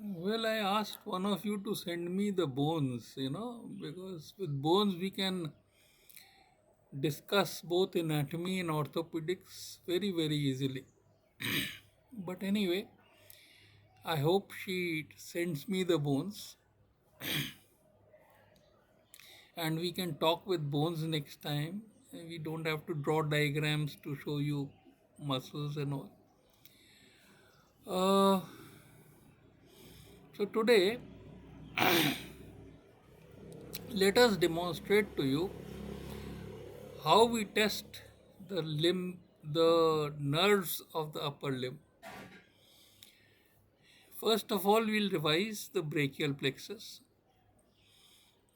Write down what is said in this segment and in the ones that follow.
Well, I asked one of you to send me the bones, because with bones we can discuss both anatomy and orthopedics very, very easily. But anyway, I hope she sends me the bones and we can talk with bones next time. And we don't have to draw diagrams to show you muscles and all. Uh, so today, let us demonstrate to you how we test the nerves of the upper limb. First of all, we'll revise the brachial plexus.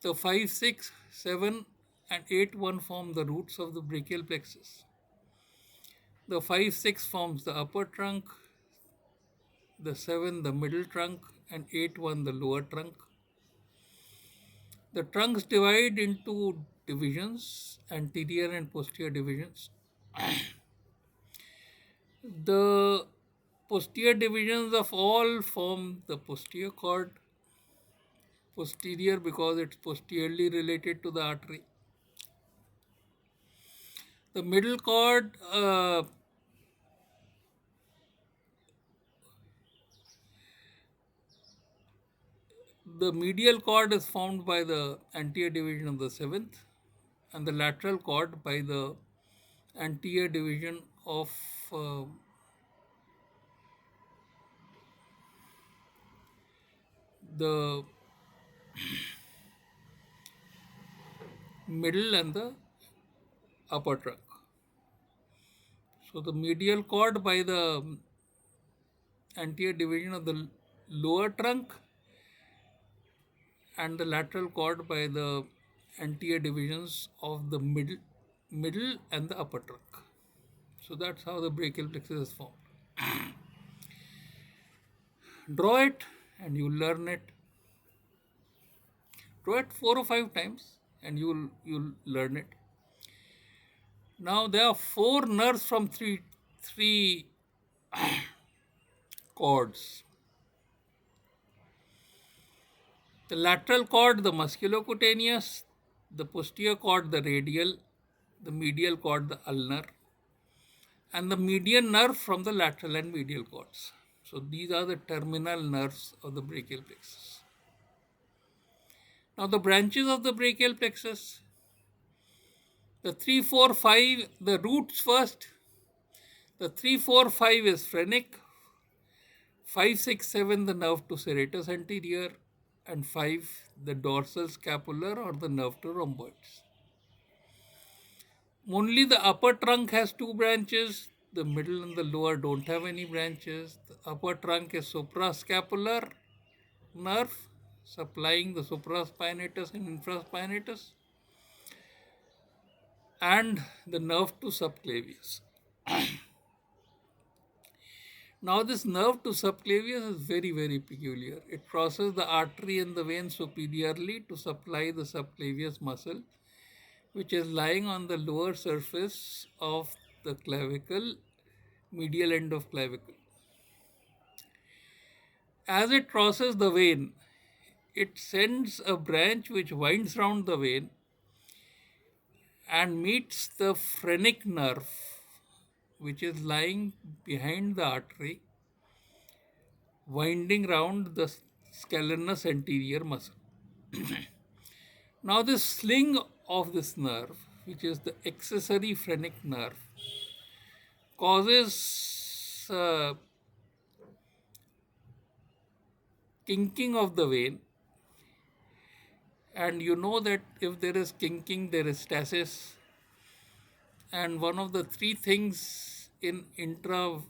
The 5, 6, 7, and 8 1 form the roots of the brachial plexus. The 5, 6 forms the upper trunk, the 7 the middle trunk, and 8 1 the lower trunk. The trunks divide into divisions, anterior and posterior divisions. The posterior divisions of all form the posterior cord, posterior because it's posteriorly related to the artery. The middle cord, the medial cord is formed by the anterior division of the seventh, and the lateral cord by the anterior division of uh, the middle and the upper trunk. So the medial cord by the anterior division of the lower trunk and the lateral cord by the anterior divisions of the middle and the upper trunk. So that's how the brachial plexus is formed. Draw it and you'll learn it. Draw it 4 or 5 times and you'll learn it. Now there are four nerves from three cords. The lateral cord, the musculocutaneous, the posterior cord, the radial, the medial cord, the ulnar, and the median nerve from the lateral and medial cords. So these are the terminal nerves of the brachial plexus. Now the branches of the brachial plexus, the 3, 4, 5, the roots first. The 3, 4, 5 is phrenic, 5, 6, 7 the nerve to serratus anterior, and 5 the dorsal scapular or the nerve to rhomboids. Only the upper trunk has two branches, the middle and the lower don't have any branches. The upper trunk is suprascapular nerve supplying the supraspinatus and infraspinatus, and the nerve to subclavius. Now this nerve to subclavius is very, very peculiar. It crosses the artery and the vein superiorly to supply the subclavius muscle, which is lying on the lower surface of the clavicle, medial end of clavicle. As it crosses the vein, it sends a branch which winds round the vein and meets the phrenic nerve, which is lying behind the artery, winding round the scalernus anterior muscle. Now, this sling of this nerve, which is the accessory phrenic nerve, causes kinking of the vein. And you know that if there is kinking, there is stasis. And one of the three things in intravascular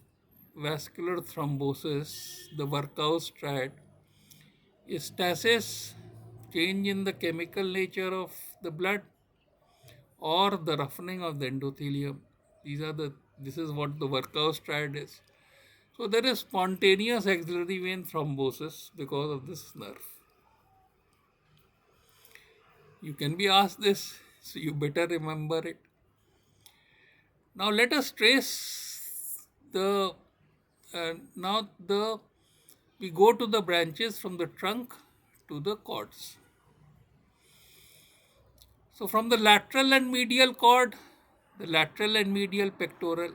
thrombosis, the Virchow's triad, is stasis, change in the chemical nature of the blood, or the roughening of the endothelium. This is what the Virchow's triad is. So there is spontaneous axillary vein thrombosis because of this nerve. You can be asked this, so you better remember it. Now let us trace the we go to the branches from the trunk to the cords. So from the lateral and medial cord, the lateral and medial pectoral.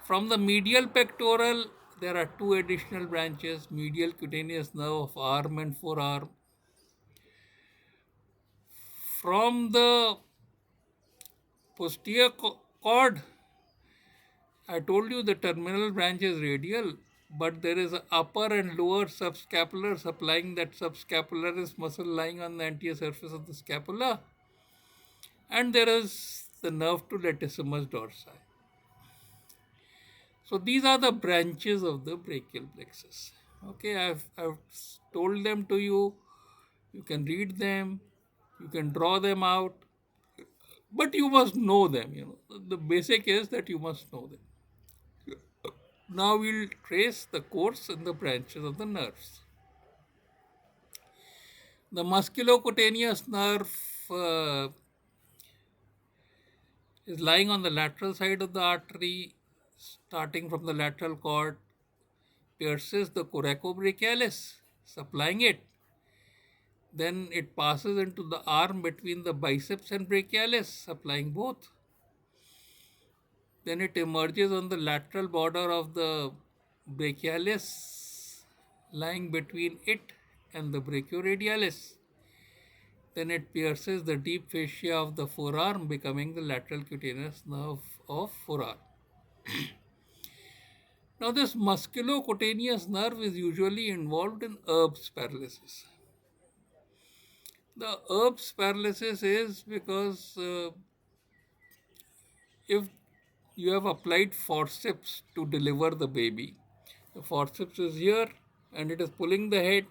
From the medial pectoral, there are two additional branches, medial cutaneous nerve of arm and forearm. From the posterior cord, I told you the terminal branch is radial, but there is an upper and lower subscapular supplying that subscapularis muscle lying on the anterior surface of the scapula, and there is the nerve to latissimus dorsi. So these are the branches of the brachial plexus. Okay, I've told them to you. You can read them, you can draw them out, but you must know them. The basic is that you must know them. Now we'll trace the course and the branches of the nerves. The musculocutaneous nerve is lying on the lateral side of the artery, starting from the lateral cord, pierces the coracobrachialis, supplying it. Then it passes into the arm between the biceps and brachialis, supplying both. Then it emerges on the lateral border of the brachialis, lying between it and the brachioradialis. Then it pierces the deep fascia of the forearm, becoming the lateral cutaneous nerve of forearm. Now, this musculocutaneous nerve is usually involved in Erb's paralysis. The Erb's paralysis is because if you have applied forceps to deliver the baby, the forceps is here and it is pulling the head,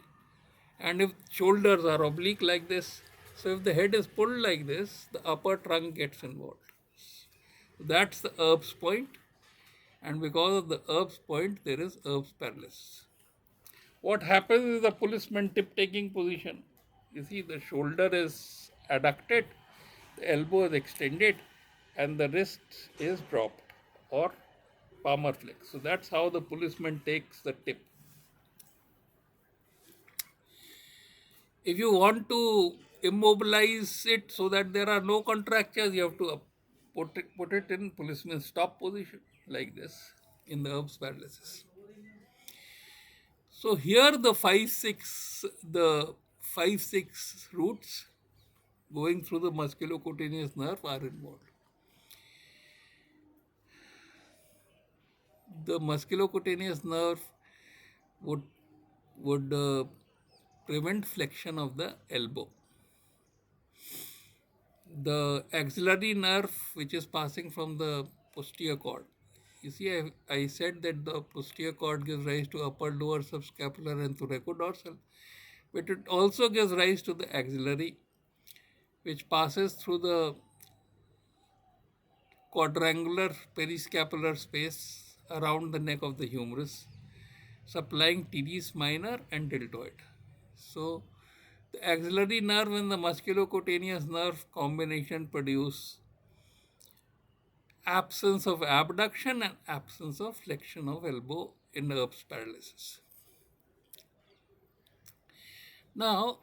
and if shoulders are oblique like this, so if the head is pulled like this, the upper trunk gets involved. That's the Erb's point, and because of the Erb's point, there is Erb's paralysis. What happens is the policeman tip taking position. You see, the shoulder is adducted, the elbow is extended, and the wrist is dropped or palmar flex. So that's how the policeman takes the tip. If you want to immobilize it so that there are no contractures, you have to put it in policeman stop position like this in the Erb's paralysis. So here the 5-6 roots going through the musculocutaneous nerve are involved. The musculocutaneous nerve would prevent flexion of the elbow. The axillary nerve, which is passing from the posterior cord. You see, I said that the posterior cord gives rise to upper, lower subscapular and thoracodorsal, but it also gives rise to the axillary, which passes through the quadrangular periscapular space around the neck of the humerus, supplying teres minor and deltoid. So, the axillary nerve and the musculocutaneous nerve combination produce absence of abduction and absence of flexion of elbow in Erb's paralysis. Now,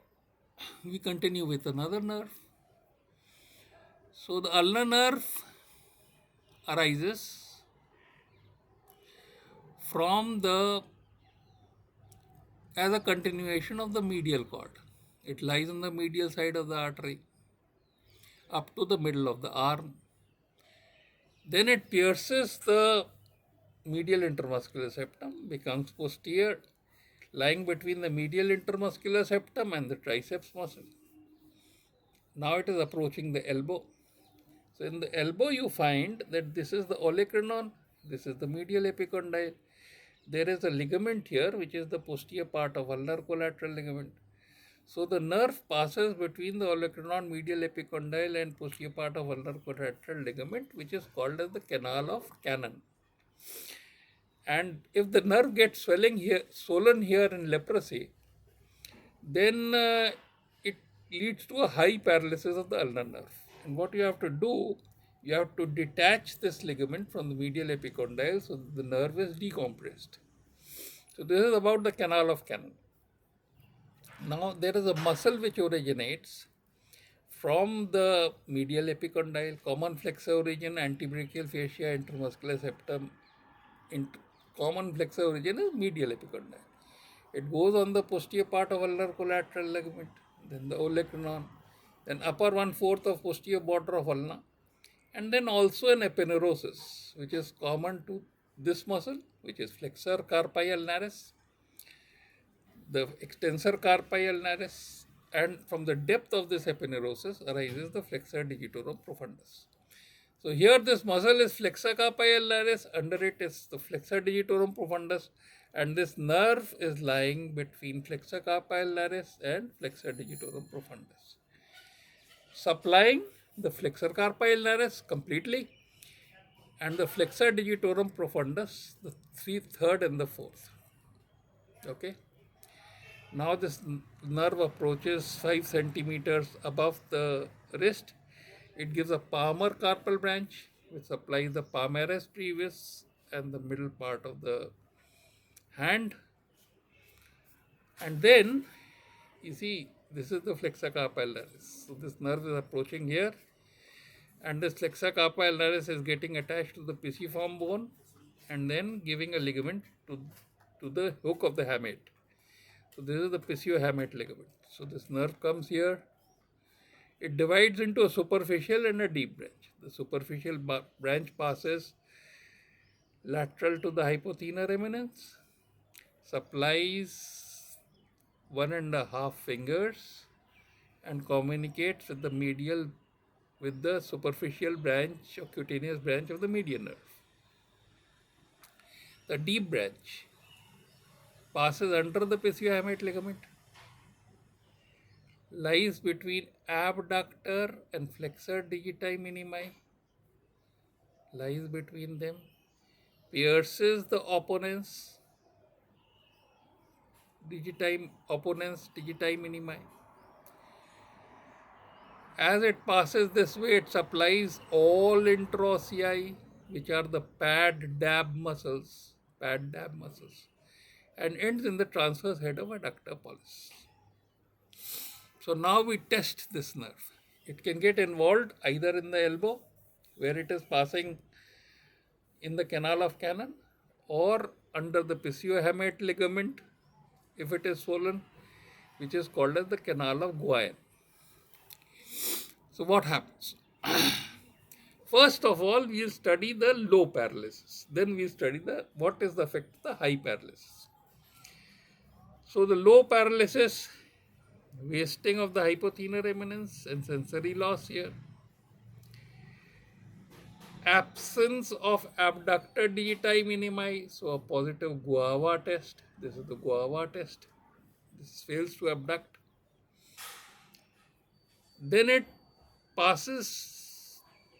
we continue with another nerve. So, the ulnar nerve arises from as a continuation of the medial cord. It lies on the medial side of the artery up to the middle of the arm. Then it pierces the medial intermuscular septum, becomes posterior, lying between the medial intermuscular septum and the triceps muscle. Now it is approaching the elbow. So in the elbow you find that this is the olecranon, this is the medial epicondyle. There is a ligament here which is the posterior part of ulnar collateral ligament. So the nerve passes between the olecranon, medial epicondyle and posterior part of ulnar collateral ligament, which is called as the canal of Cannon. And if the nerve gets swollen here in leprosy, then it leads to a high paralysis of the ulnar nerve. And what you have to do, you have to detach this ligament from the medial epicondyle so that the nerve is decompressed. So this is about the canal of Cannon. Now there is a muscle which originates from the medial epicondyle, common flexor origin, antebrachial fascia, intermuscular septum. Common flexor origin is medial epicondyle. It goes on the posterior part of ulnar collateral ligament, then the olecranon, then upper 1/4 of posterior border of ulna, and then also an aponeurosis, which is common to this muscle, which is flexor carpi ulnaris, the extensor carpi ulnaris, and from the depth of this aponeurosis arises the flexor digitorum profundus. So here this muscle is flexor carpi ulnaris, under it is the flexor digitorum profundus, and this nerve is lying between flexor carpi ulnaris and flexor digitorum profundus, supplying the flexor carpi ulnaris completely and the flexor digitorum profundus, the third and the fourth. Okay. Now this nerve approaches 5 centimeters above the wrist. It gives a palmar carpal branch which supplies the palmaris brevis and the middle part of the hand. And then you see this is the flexor carpi ulnaris. So this nerve is approaching here, and this flexor carpi ulnaris is getting attached to the pisiform bone and then giving a ligament to the hook of the hamate. So this is the pissiohamate ligament. So this nerve comes here. It divides into a superficial and a deep branch. The superficial branch passes lateral to the hypothenar eminence, supplies 1.5 fingers, and communicates with the medial, with the superficial branch or cutaneous branch of the median nerve. The deep branch passes under the pissiohamate ligament, lies between abductor and flexor digiti minimi, lies between them, pierces the opponent's digiti minimi. As it passes this way, it supplies all interossei, which are the pad dab muscles, and ends in the transverse head of adductor pollicis. So now we test this nerve. It can get involved either in the elbow, where it is passing in the canal of Cannon, or under the pissiohamate ligament, if it is swollen, which is called as the canal of Guillain. So what happens? First of all, we'll study the low paralysis. Then we study what is the effect of the high paralysis. So the low paralysis, wasting of the hypothenar eminence and sensory loss here, absence of abductor digiti minimi, so a positive guava test. This is the guava test. This fails to abduct. Then it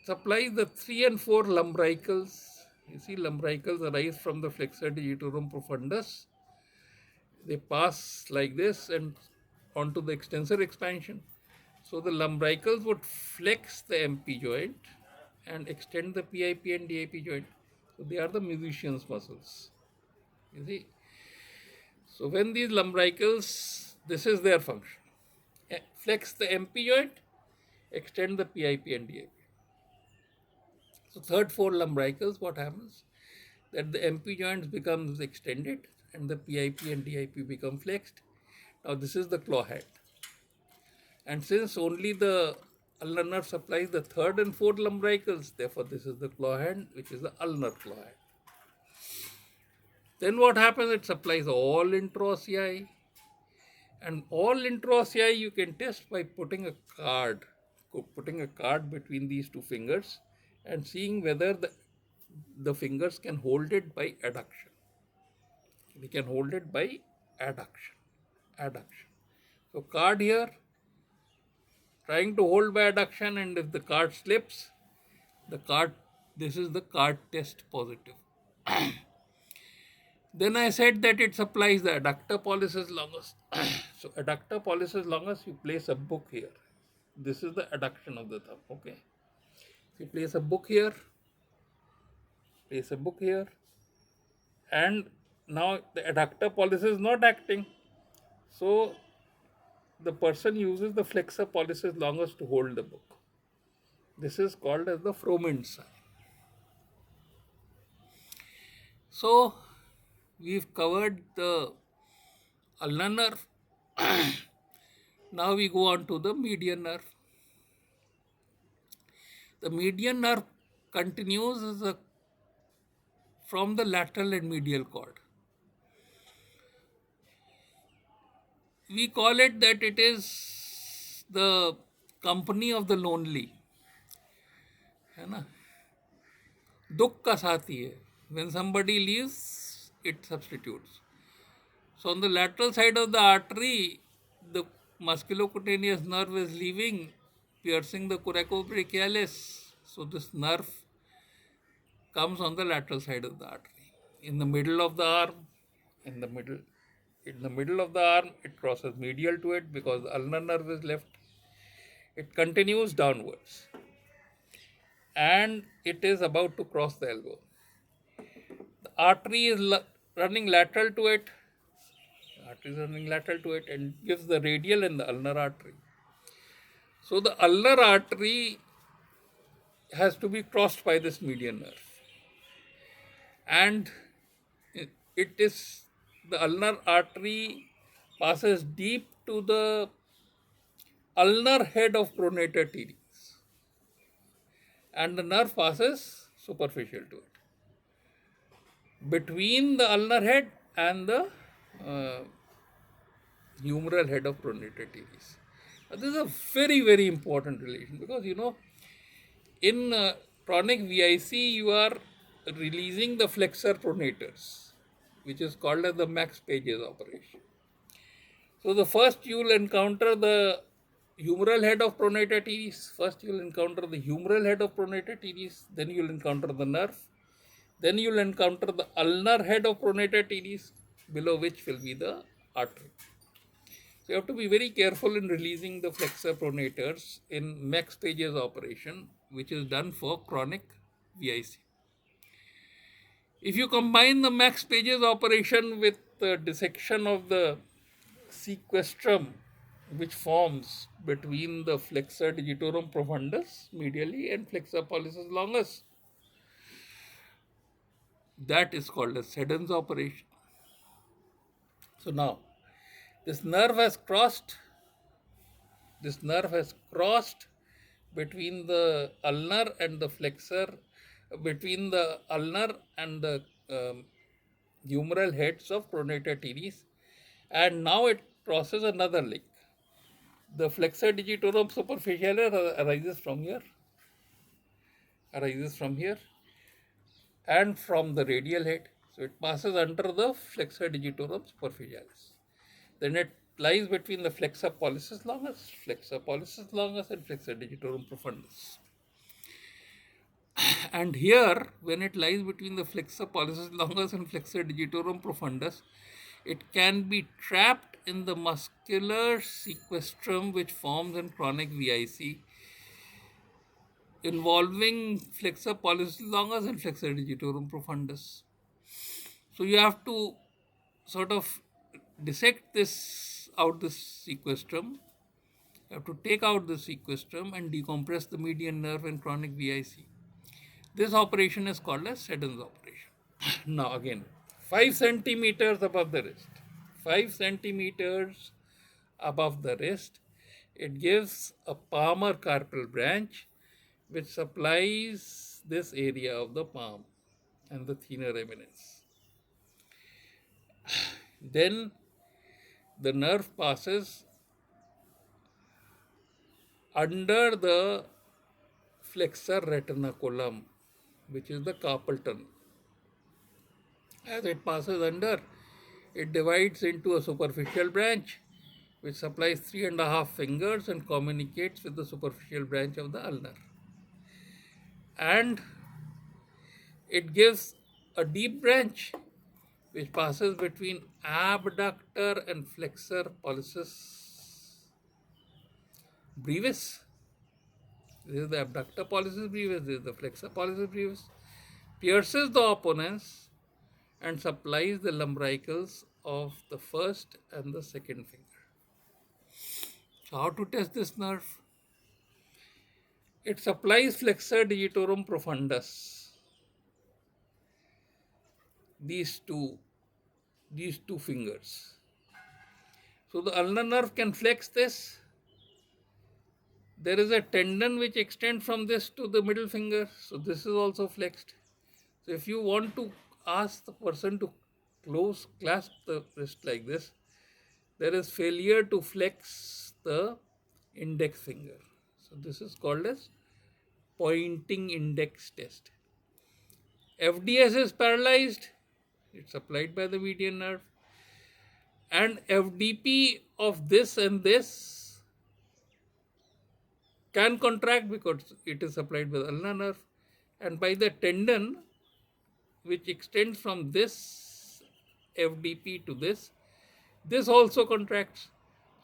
supplies the 3 and 4 lumbricals. You see, lumbricals arise from the flexor digitorum profundus. They pass like this and onto the extensor expansion. So the lumbricals would flex the MP joint and extend the PIP and DIP joint. So they are the musician's muscles. You see. So when these lumbricals, this is their function. Flex the MP joint, extend the PIP and DIP. So third, 4 lumbricals, what happens? That the MP joints becomes extended and the PIP and DIP become flexed. Now this is the claw head. And since only the ulnar nerve supplies the 3rd and 4th lumbricals, therefore this is the claw hand, which is the ulnar claw hand. Then what happens? It supplies all interossei. And all interossei you can test by putting a card between these 2 fingers and seeing whether the fingers can hold it by adduction. We can hold it by adduction. So card here, trying to hold by adduction, and if the card slips, this is the card test positive. Then I said that it supplies the adductor pollicis longus. So adductor pollicis longus, you place a book here. This is the adduction of the thumb, okay. So you place a book here, and now the adductor pollicis is not acting. So the person uses the flexor pollicis longus to hold the book. This is called as the Froment sign. So we've covered the ulnar nerve. Now we go on to the median nerve. The median nerve continues from the lateral and medial cord. We call it that it is the company of the lonely, है ना? दुख का साथी है. When somebody leaves, it substitutes. So on the lateral side of the artery, the musculocutaneous nerve is leaving, piercing the coracobrachialis. So this nerve comes on the lateral side of the artery. In the middle of the arm, in the middle of the arm, it crosses medial to it because the ulnar nerve is left. It continues downwards and it is about to cross the elbow. The artery is running lateral to it. The artery is running lateral to it and gives the radial and the ulnar artery. So the ulnar artery has to be crossed by this median nerve. And it is the ulnar artery passes deep to the ulnar head of pronator teres and the nerve passes superficial to it between the ulnar head and the uh, humeral head of pronator teres. This is a very, very important relation because in chronic VIC you are releasing the flexor pronators, which is called as the Max Pages operation. So the first you will encounter the humeral head of pronator teres. First you will encounter the humeral head of pronator teres. Then you will encounter the nerve. Then you will encounter the ulnar head of pronator teres, below which will be the artery. So you have to be very careful in releasing the flexor pronators in Max Pages operation, which is done for chronic VIC. If you combine the Max Pages operation with the dissection of the sequestrum, which forms between the flexor digitorum profundus medially and flexor pollicis longus, that is called as Seddon's operation. So now this nerve has crossed between the ulnar and the flexor, between the ulnar and the humeral heads of pronator teres, and now it crosses another link. The flexor digitorum superficialis arises from here and from the radial head. So it passes under the flexor digitorum superficialis. Then it lies between the flexor pollicis longus, and flexor digitorum profundus. And here, when it lies between the flexor pollicis longus and flexor digitorum profundus, it can be trapped in the muscular sequestrum which forms in chronic VIC, involving flexor pollicis longus and flexor digitorum profundus. So you have to sort of dissect this sequestrum. You have to take out the sequestrum and decompress the median nerve in chronic VIC. This operation is called as Seddon's operation. Now again, 5 centimeters above the wrist. 5 centimeters above the wrist, it gives a palmar carpal branch which supplies this area of the palm and the thenar eminence. Then the nerve passes under the flexor retinaculum, which is the carpal tunnel. As it passes under, it divides into a superficial branch which supplies 3.5 fingers and communicates with the superficial branch of the ulnar. And it gives a deep branch which passes between abductor and flexor pollicis brevis. This is the abductor pollicis brevis, this is the flexor pollicis brevis. Pierces the opponents and supplies the lumbricals of the first and the second finger. So how to test this nerve? It supplies flexor digitorum profundus. These two fingers. So the ulnar nerve can flex this. There is a tendon which extends from this to the middle finger. So this is also flexed. So if you want to ask the person to clasp the wrist like this, there is failure to flex the index finger. So this is called as pointing index test. FDS is paralyzed. It's supplied by the median nerve. And FDP of this and this can contract because it is supplied by the ulnar nerve and by the tendon which extends from this FDP to this. This also contracts.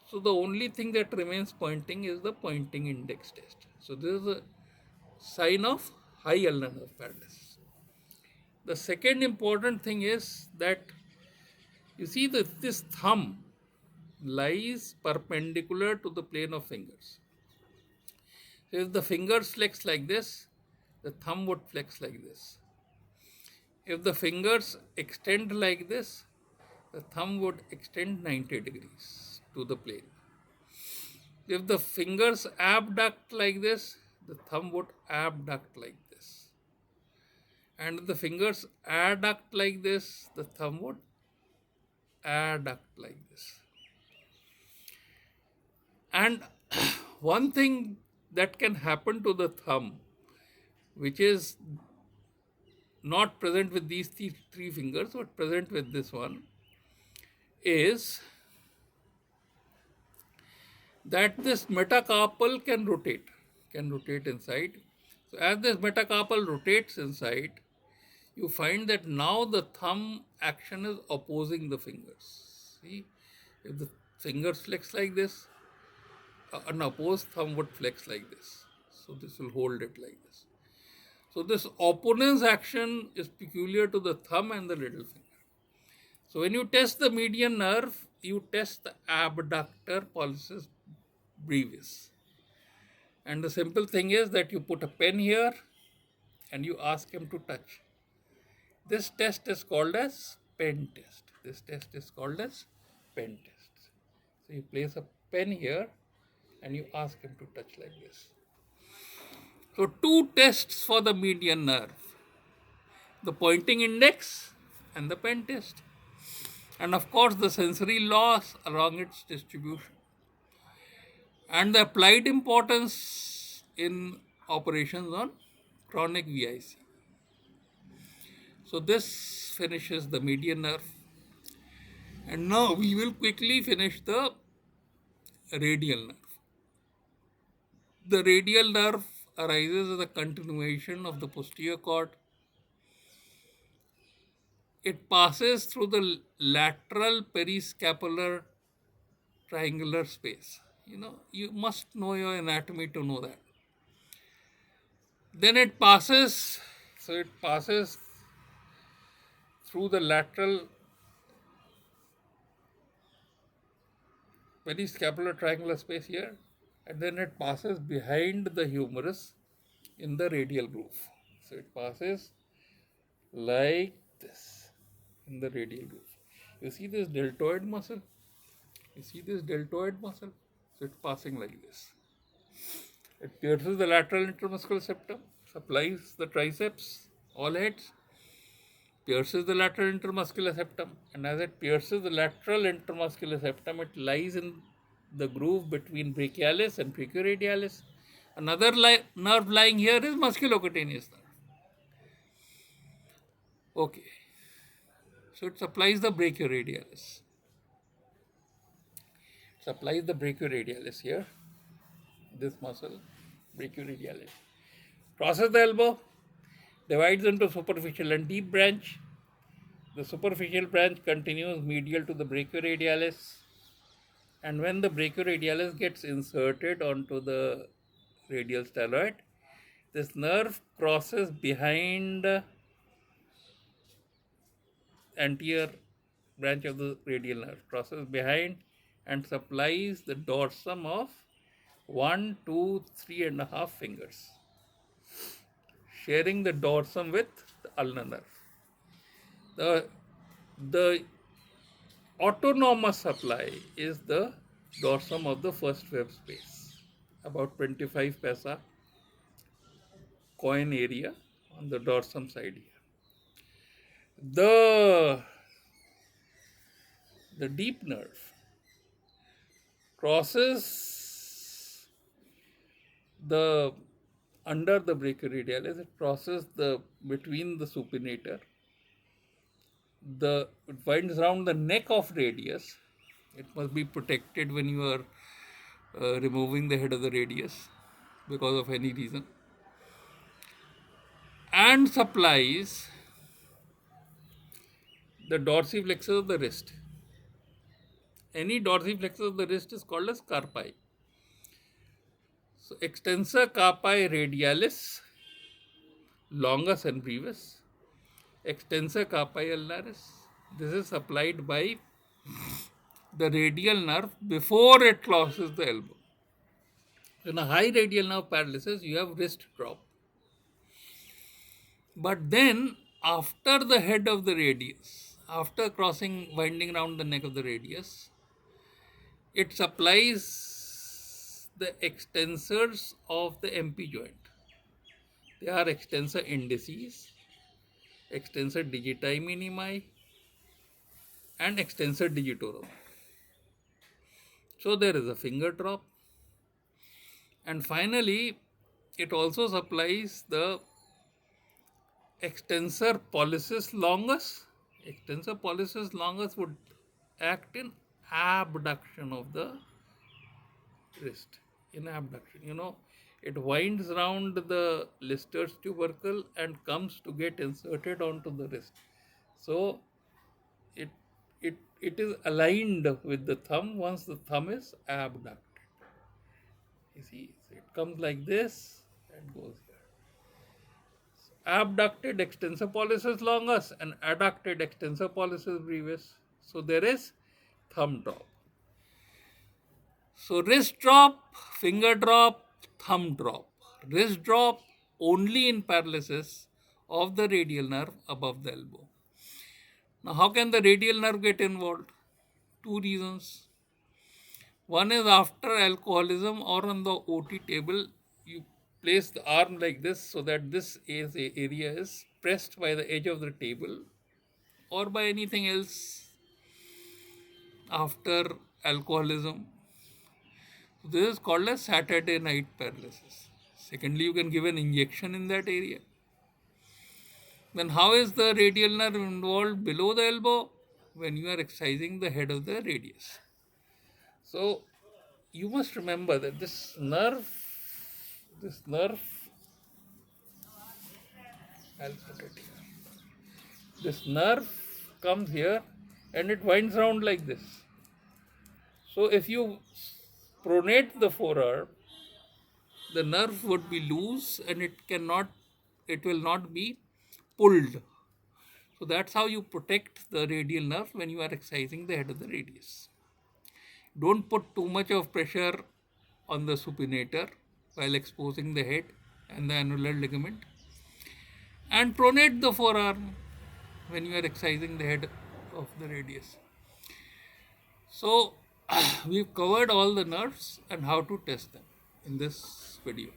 So the only thing that remains pointing is the pointing index test. So this is a sign of high ulnar nerve paralysis. The second important thing is that you see that this thumb lies perpendicular to the plane of fingers. So if the fingers flex like this, the thumb would flex like this. If the fingers extend like this, the thumb would extend 90 degrees to the plane. If the fingers abduct like this, the thumb would abduct like this. And if the fingers adduct like this, the thumb would adduct like this. And one thing that can happen to the thumb, which is not present with these three fingers, but present with this one, is that this metacarpal can rotate inside. So as this metacarpal rotates inside, you find that now the thumb action is opposing the fingers. See, if the fingers flex like this, an opposed thumb would flex like this. So this will hold it like this. So this opponent's action is peculiar to the thumb and the little finger. So when you test the median nerve, you test the abductor pollicis brevis. And the simple thing is that you put a pen here and you ask him to touch. This test is called as pen test. This test is called as pen test. So you place a pen here and you ask him to touch like this. So two tests for the median nerve, the pointing index and the pen test. And of course the sensory laws along its distribution. And the applied importance in operations on chronic VIC. So this finishes the median nerve. And now we will quickly finish the radial nerve. The radial nerve arises as a continuation of the posterior cord. It passes through the lateral periscapular triangular space. You must know your anatomy to know that. Then it passes through the lateral periscapular triangular space here, and then it passes behind the humerus in the radial groove. So it passes like this in the radial groove. You see this deltoid muscle? So it's passing like this. It pierces the lateral intermuscular septum, supplies the triceps, all heads, pierces the lateral intermuscular septum, and as it pierces the lateral intermuscular septum, it lies in the groove between brachialis and brachioradialis. Another nerve lying here is musculocutaneous nerve. Okay, so it supplies the brachioradialis. Here, this muscle, brachioradialis. Crosses the elbow, divides into superficial and deep branch. The superficial branch continues medial to the brachioradialis, and when the brachioradialis gets inserted onto the radial styloid, this nerve crosses behind anterior branch of the radial nerve, crosses behind and supplies the dorsum of 1, 2, 3.5 fingers, sharing the dorsum with the ulnar nerve. The autonomous supply is the dorsum of the first web space, about 25 paisa coin area on the dorsum side here. The deep nerve crosses the under the brachioradialis. It crosses the between the supinator. It winds around the neck of radius. It must be protected when you are removing the head of the radius because of any reason, and supplies the dorsiflexor of the wrist. Any dorsiflexor of the wrist is called as carpi. So extensor carpi radialis, longus and brevis, extensor carpi ulnaris. This is supplied by the radial nerve before it crosses the elbow. In a high radial nerve paralysis, you have wrist drop. But then, after the head of the radius, after winding around the neck of the radius, it supplies the extensors of the MP joint. They are extensor indicis, extensor digiti minimi, and extensor digitorum. So there is a finger drop. And finally, it also supplies the extensor pollicis longus. Extensor pollicis longus would act in abduction of the wrist. In abduction, it winds around the Lister's tubercle and comes to get inserted onto the wrist. So it is aligned with the thumb once the thumb is abducted. You see, so it comes like this and goes here. Abducted extensor pollicis longus and adducted extensor pollicis brevis. So there is thumb drop. So wrist drop, finger drop, thumb drop. Wrist drop only in paralysis of the radial nerve above the elbow. Now, how can the radial nerve get involved? Two reasons. One is after alcoholism or on the OT table, you place the arm like this so that this area is pressed by the edge of the table, or by anything else after alcoholism. This is called as Saturday night paralysis. Secondly, you can give an injection in that area. Then how is the radial nerve involved below the elbow? When you are excising the head of the radius. So you must remember that this nerve, I'll put it here. This nerve comes here and it winds around like this. So if you pronate the forearm, the nerve would be loose and it will not be pulled. So that's how you protect the radial nerve when you are excising the head of the radius. Don't put too much of pressure on the supinator while exposing the head and the annular ligament. And pronate the forearm when you are excising the head of the radius. So we've covered all the nerves and how to test them in this video.